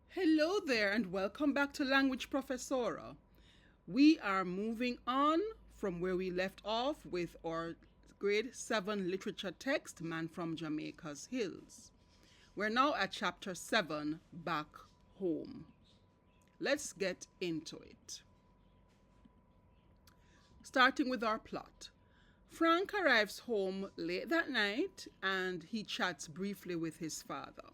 Hello there, and welcome back to Language Professora. We are moving on from where we left off with our grade 7 literature text, Man from Jamaica's Hills. We're now at chapter 7, Back Home. Let's get into it. Starting with our plot. Frank arrives home late that night and he chats briefly with his father.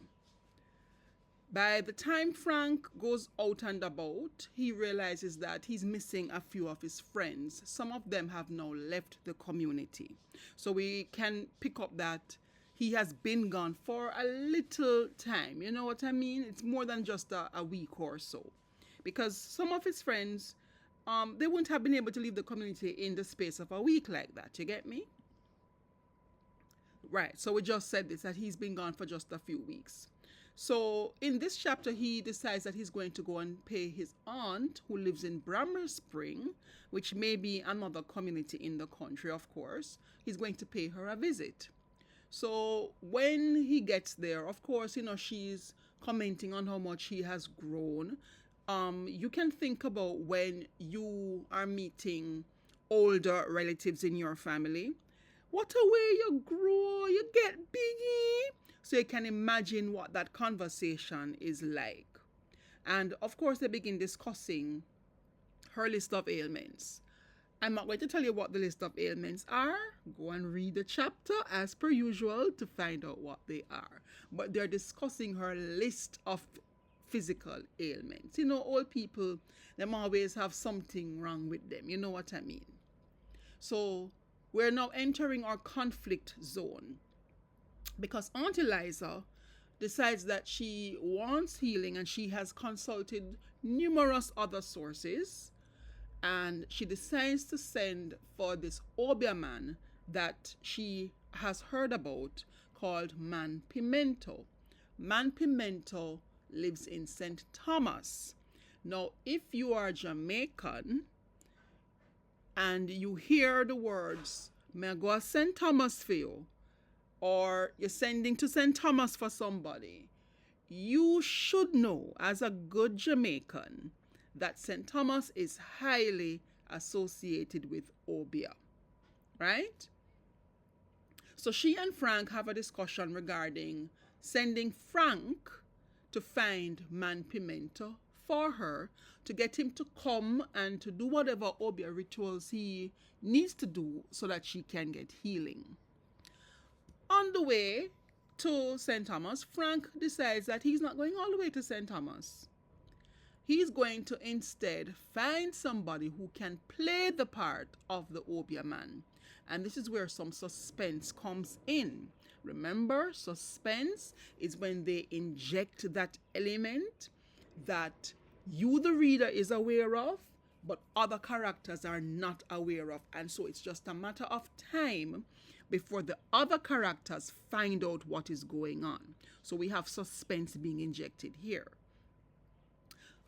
By the time Frank goes out and about, he realizes that he's missing a few of his friends. Some of them have now left the community. So we can pick up that he has been gone for a little time. You know what I mean? It's more than just a week or so. Because some of his friends, they wouldn't have been able to leave the community in the space of a week like that. You get me? Right. So we just said this, that he's been gone for just a few weeks. So in this chapter, he decides that he's going to go and pay his aunt, who lives in Brammer Spring, which may be another community in the country, of course. He's going to pay her a visit. So when he gets there, of course, she's commenting on how much he has grown. You can think about when you are meeting older relatives in your family. What a way you grow, you get biggie. So you can imagine what that conversation is like. And of course, they begin discussing her list of ailments. I'm not going to tell you what the list of ailments are. Go and read the chapter as per usual to find out what they are. But they're discussing her list of physical ailments. Old people, them always have something wrong with them. You know what I mean? So we're now entering our conflict zone, because Aunt Eliza decides that she wants healing and she has consulted numerous other sources, and she decides to send for this Obia man that she has heard about called Man Pimento. Man Pimento lives in St. Thomas. Now, if you are Jamaican and you hear the words, "May I go to St. Thomas for you," or you're sending to St. Thomas for somebody, you should know as a good Jamaican that St. Thomas is highly associated with Obia, right? So she and Frank have a discussion regarding sending Frank to find Man Pimento for her, to get him to come and to do whatever Obia rituals he needs to do so that she can get healing. On the way to St. Thomas, Frank decides that he's not going all the way to St. Thomas. He's going to instead find somebody who can play the part of the Obia man. And this is where some suspense comes in. Remember, suspense is when they inject that element that you, the reader, is aware of, but other characters are not aware of. And so it's just a matter of time before the other characters find out what is going on. So we have suspense being injected here.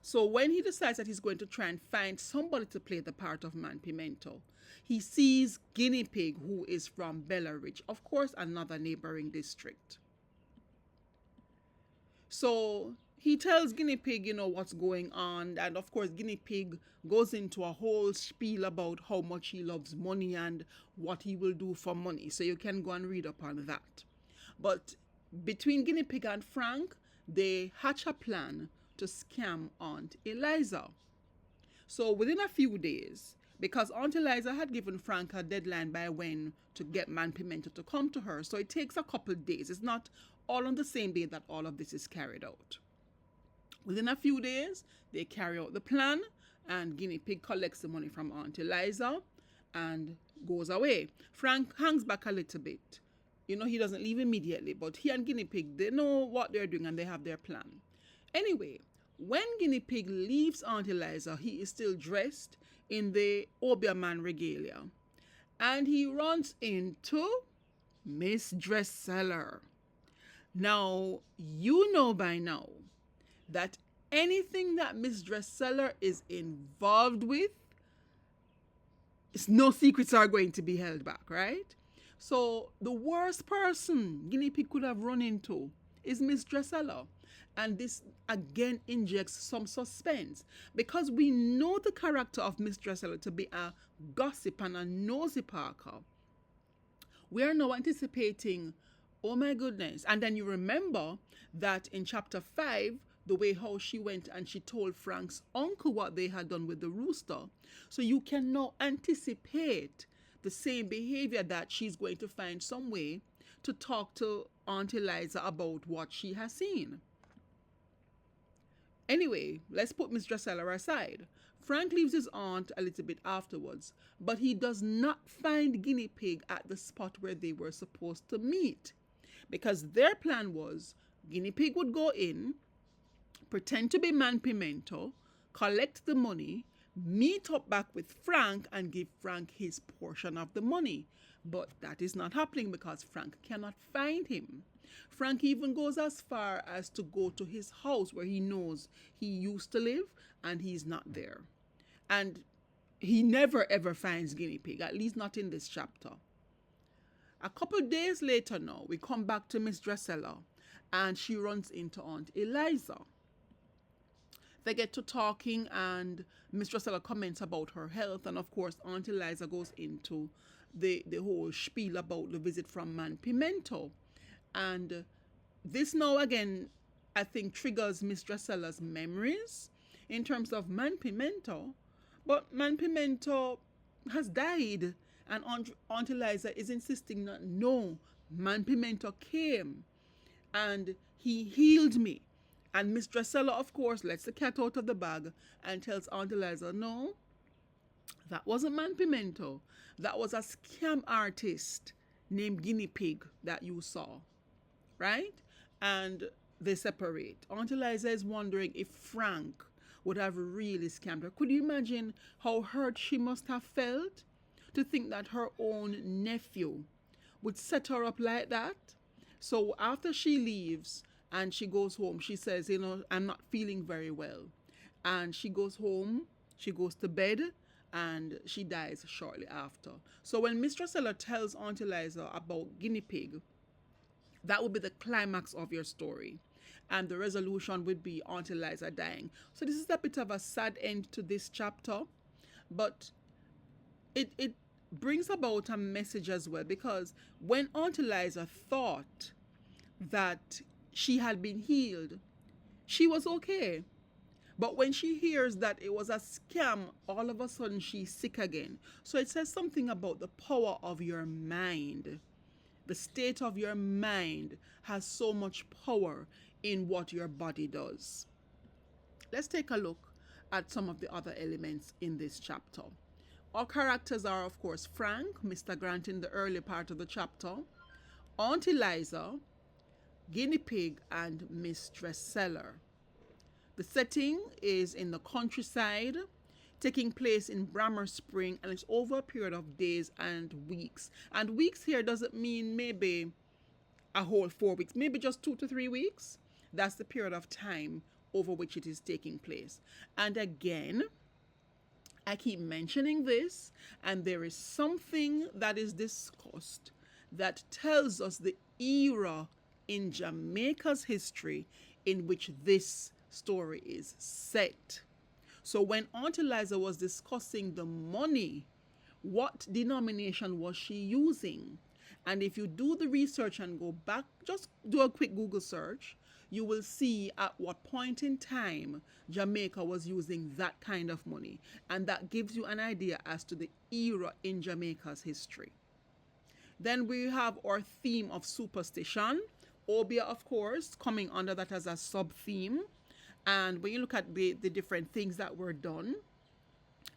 So when he decides that he's going to try and find somebody to play the part of Man Pimento, he sees Guinea Pig, who is from Bella Ridge, of course, another neighboring district. So he tells Guinea Pig, what's going on. And of course, Guinea Pig goes into a whole spiel about how much he loves money and what he will do for money. So you can go and read up on that. But between Guinea Pig and Frank, they hatch a plan to scam Aunt Eliza. So within a few days, because Aunt Eliza had given Frank a deadline by when to get Man Pimento to come to her, so it takes a couple days. It's not all on the same day that all of this is carried out. Within a few days, they carry out the plan, and Guinea Pig collects the money from Aunt Eliza and goes away. Frank hangs back a little bit. He doesn't leave immediately, but he and Guinea Pig, they know what they're doing and they have their plan. Anyway, when Guinea Pig leaves Aunt Eliza, he is still dressed in the Obia man regalia, and he runs into Miss Dresseller. Now, you know by now that anything that Miss Dresseller is involved with, no secrets are going to be held back, right? So the worst person guinea pig could have run into is Miss Drusilla. And this again injects some suspense because we know the character of Miss Drusilla to be a gossip and a nosy Parker. We are now anticipating, oh my goodness. And then you remember that in chapter 5, the way how she went and she told Frank's uncle what they had done with the rooster. So you can now anticipate the same behavior, that she's going to find some way to talk to Aunt Eliza about what she has seen. Anyway, let's put Miss Drusilla aside. Frank leaves his aunt a little bit afterwards, but he does not find Guinea Pig at the spot where they were supposed to meet, because their plan was Guinea Pig would go in, pretend to be Man Pimento, collect the money, meet up back with Frank and give Frank his portion of the money. But that is not happening because Frank cannot find him. Frank even goes as far as to go to his house where he knows he used to live, and he's not there. And he never ever finds Guinea Pig, at least not in this chapter. A couple days later now, we come back to Miss Drusilla, and she runs into Aunt Eliza. They get to talking, and Miss Drusilla comments about her health, and of course Aunt Eliza goes into the whole spiel about the visit from Man Pimento. And this now again, I think, triggers Miss Drusilla's memories in terms of Man Pimento. But Man Pimento has died, and Aunt Eliza is insisting that no, Man Pimento came and he healed me. And Miss Drusilla, of course, lets the cat out of the bag and tells Aunt Eliza, no, that wasn't Man Pimento. That was a scam artist named Guinea Pig that you saw, right? And they separate. Aunt Eliza is wondering if Frank would have really scammed her. Could you imagine how hurt she must have felt to think that her own nephew would set her up like that? So after she leaves and she goes home, she says, I'm not feeling very well. And she goes home, she goes to bed, and she dies shortly after. So when Miss Drusilla tells Aunt Eliza about Guinea Pig, that would be the climax of your story. And the resolution would be Aunt Eliza dying. So this is a bit of a sad end to this chapter, but it brings about a message as well, because when Aunt Eliza thought that she had been healed, she was okay. But when she hears that it was a scam, all of a sudden she's sick again. So it says something about the power of your mind. The state of your mind has so much power in what your body does. Let's take a look at some of the other elements in this chapter. Our characters are, of course, Frank, Mr. Grant in the early part of the chapter, Aunt Eliza, Guinea Pig, and Miss Drusilla. The setting is in the countryside, taking place in Brammer Spring, and it's over a period of days and weeks. And weeks here doesn't mean maybe a whole 4 weeks, maybe just 2 to 3 weeks. That's the period of time over which it is taking place. And again, I keep mentioning this, and there is something that is discussed that tells us the era in Jamaica's history in which this story is set. So when Aunt Eliza was discussing the money, what denomination was she using? And if you do the research and go back, just do a quick Google search, you will see at what point in time Jamaica was using that kind of money. And that gives you an idea as to the era in Jamaica's history. Then we have our theme of superstition. Obia, of course, coming under that as a sub-theme. And when you look at the different things that were done,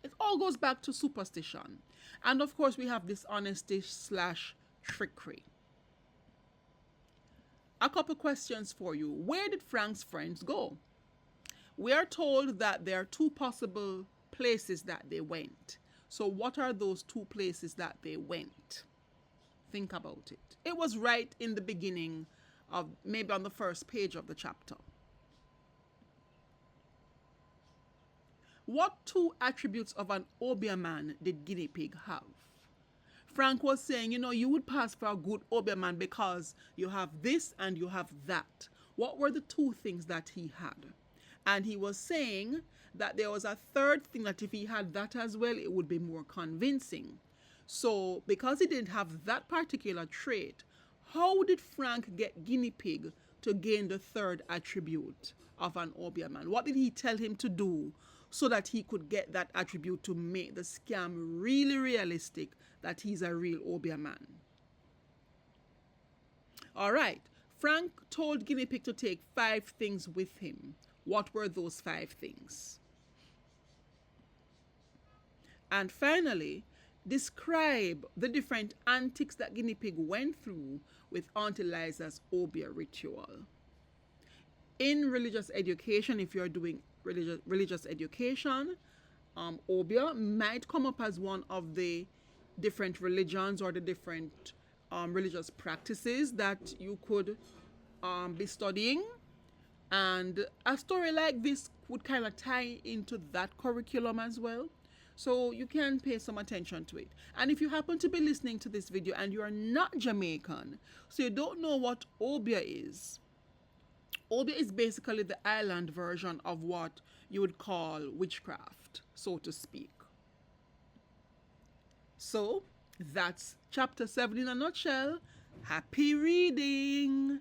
it all goes back to superstition. And of course, we have dishonesty/trickery. A couple questions for you. Where did Frank's friends go? We are told that there are 2 possible places that they went. So what are those 2 places that they went? Think about it. It was right in the beginning of, maybe on the first page of the chapter. What 2 attributes of an Obia man did Guinea Pig have? Frank was saying, you know, you would pass for a good Obia man because you have this and you have that. What were the two things that he had? And he was saying that there was a third thing that if he had that as well, it would be more convincing. So because he didn't have that particular trait, how did Frank get guinea pig to gain the third attribute of an Obia man? What did he tell him to do so that he could get that attribute to make the scam really realistic that he's a real Obia man? All right. Frank told Guinea Pig to take 5 things with him. What were those 5 things? And finally, describe the different antics that Guinea Pig went through with Auntie Liza's Obia ritual. In religious education, if you're doing religious education, Obia might come up as one of the different religions or the different religious practices that you could be studying. And a story like this would kind of tie into that curriculum as well. So you can pay some attention to it. And if you happen to be listening to this video and you are not Jamaican, so you don't know what Obia is basically the island version of what you would call witchcraft, so to speak. So that's chapter 7 in a nutshell. Happy reading!